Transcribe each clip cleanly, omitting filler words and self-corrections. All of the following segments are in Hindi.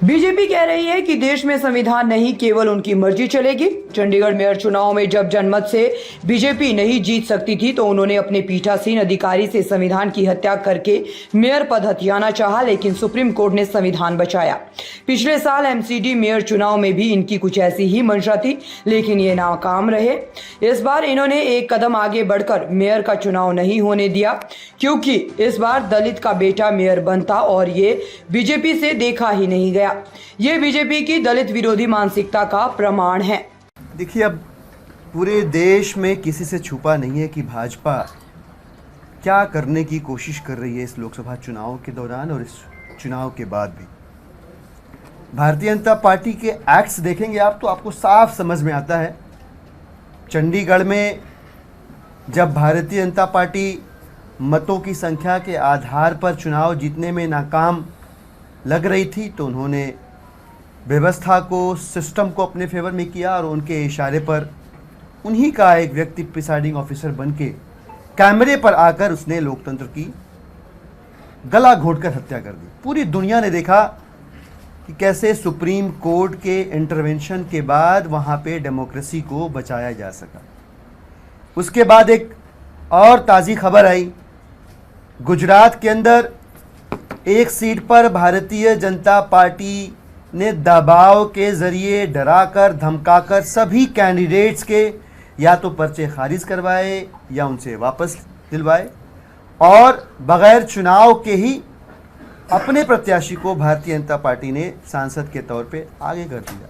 बीजेपी कह रही है कि देश में संविधान नहीं, केवल उनकी मर्जी चलेगी। चंडीगढ़ मेयर चुनाव में जब जनमत से बीजेपी नहीं जीत सकती थी तो उन्होंने अपने पीठासीन अधिकारी से संविधान की हत्या करके मेयर पद हथियाना चाहा, लेकिन सुप्रीम कोर्ट ने संविधान बचाया। पिछले साल एमसीडी मेयर चुनाव में भी इनकी कुछ ऐसी ही मंशा थी, लेकिन ये नाकाम रहे। इस बार इन्होंने एक कदम आगे बढ़कर मेयर का चुनाव नहीं होने दिया, क्योंकि इस बार दलित का बेटा मेयर बनता और ये बीजेपी से देखा ही नहीं गया। ये बीजेपी की दलित विरोधी मानसिकता का प्रमाण है। देखिए, अब पूरे देश में किसी से छुपा नहीं है कि भाजपा क्या करने की कोशिश कर रही है इस लोकसभा चुनाव के दौरान और इस चुनाव के बाद भी। भारतीय जनता पार्टी के एक्ट्स देखेंगे आप तो आपको साफ समझ में आता है। चंडीगढ़ में जब भारतीय जनता पार्टी मतों की संख्या के आधार पर चुनाव जीतने में नाकाम लग रही थी तो उन्होंने व्यवस्था को, सिस्टम को अपने फेवर में किया और उनके इशारे पर उन्हीं का एक व्यक्ति प्रिसाइडिंग ऑफिसर बन के कैमरे पर आकर उसने लोकतंत्र की गला घोंटकर हत्या कर दी। पूरी दुनिया ने देखा कि कैसे सुप्रीम कोर्ट के इंटरवेंशन के बाद वहाँ पे डेमोक्रेसी को बचाया जा सका। उसके बाद एक और ताज़ी खबर आई, गुजरात के अंदर एक सीट पर भारतीय जनता पार्टी ने दबाव के जरिए डराकर धमकाकर सभी कैंडिडेट्स के या तो पर्चे खारिज करवाए या उनसे वापस दिलवाए और बगैर चुनाव के ही अपने प्रत्याशी को भारतीय जनता पार्टी ने सांसद के तौर पे आगे कर दिया।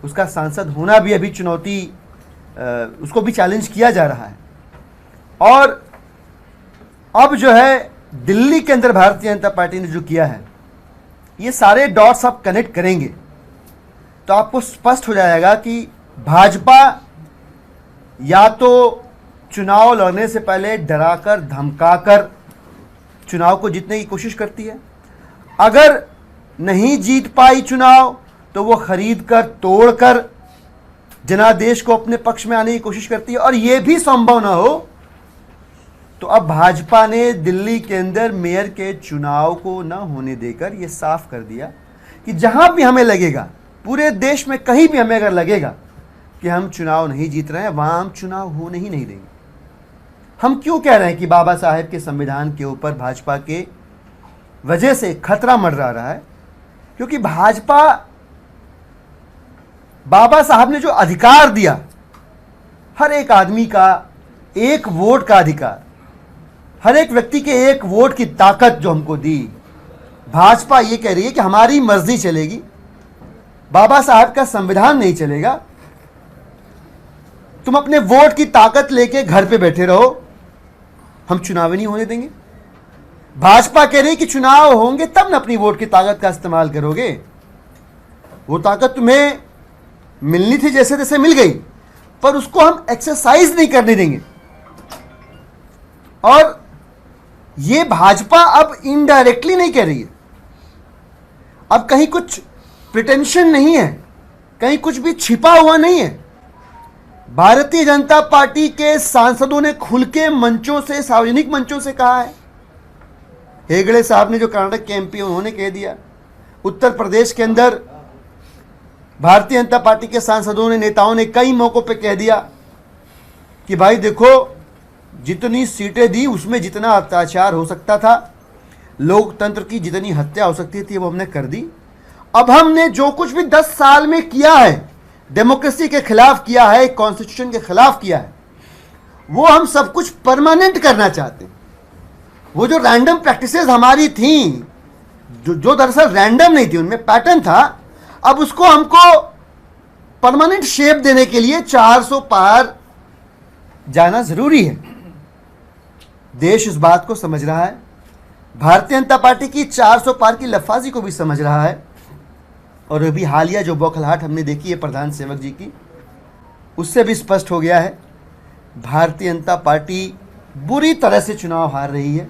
उसका सांसद होना भी अभी चुनौती, उसको भी चैलेंज किया जा रहा है। और अब जो है दिल्ली के अंदर भारतीय जनता पार्टी ने जो किया है, ये सारे डॉट्स आप कनेक्ट करेंगे तो आपको स्पष्ट हो जाएगा कि भाजपा या तो चुनाव लड़ने से पहले डराकर धमकाकर चुनाव को जीतने की कोशिश करती है, अगर नहीं जीत पाई चुनाव तो वो खरीद कर तोड़ कर जनादेश को अपने पक्ष में आने की कोशिश करती है। और ये भी संभव ना हो तो अब भाजपा ने दिल्ली के अंदर मेयर के चुनाव को न होने देकर ये साफ कर दिया कि जहां भी हमें लगेगा, पूरे देश में कहीं भी हमें अगर लगेगा कि हम चुनाव नहीं जीत रहे हैं, वहां हम चुनाव होने ही नहीं देंगे। हम क्यों कह रहे हैं कि बाबा साहेब के संविधान के ऊपर भाजपा के वजह से खतरा मंडरा रहा है? क्योंकि भाजपा, बाबा साहब ने जो अधिकार दिया, हर एक आदमी का एक वोट का अधिकार, हर एक व्यक्ति के एक वोट की ताकत जो हमको दी, भाजपा ये कह रही है कि हमारी मर्जी चलेगी, बाबा साहब का संविधान नहीं चलेगा। तुम अपने वोट की ताकत लेके घर पे बैठे रहो, हम चुनाव नहीं होने देंगे। भाजपा कह रही है कि चुनाव होंगे तब ना अपनी वोट की ताकत का इस्तेमाल करोगे। वो ताकत तुम्हें मिलनी थी जैसे तैसे मिल गई, पर उसको हम एक्सरसाइज नहीं करने देंगे। और ये भाजपा अब इनडायरेक्टली नहीं कह रही है, अब कहीं कुछ प्रिटेंशन नहीं है, कहीं कुछ भी छिपा हुआ नहीं है। भारतीय जनता पार्टी के सांसदों ने खुल के मंचों से, सार्वजनिक मंचों से कहा है। हेगड़े साहब ने जो कर्नाटक के एमपी, उन्होंने कह दिया। उत्तर प्रदेश के अंदर भारतीय जनता पार्टी के सांसदों ने, नेताओं ने कई मौकों पे कह दिया कि भाई देखो, जितनी सीटें दी उसमें जितना अत्याचार हो सकता था, लोकतंत्र की जितनी हत्या हो सकती थी, वो हमने कर दी। अब हमने जो कुछ भी 10 साल में किया है, डेमोक्रेसी के खिलाफ किया है, कॉन्स्टिट्यूशन के खिलाफ किया है, वो हम सब कुछ परमानेंट करना चाहते हैं। वो जो रैंडम प्रैक्टिसेस हमारी थी, जो दरअसल रैंडम नहीं थी, उनमें पैटर्न था, अब उसको हमको परमानेंट शेप देने के लिए 400 पार जाना जरूरी है। देश इस बात को समझ रहा है, भारतीय जनता पार्टी की 400 पार की लफाजी को भी समझ रहा है। और अभी हालिया जो बौखलाहट हमने देखी है प्रधान सेवक जी की, उससे भी स्पष्ट हो गया है भारतीय जनता पार्टी बुरी तरह से चुनाव हार रही है।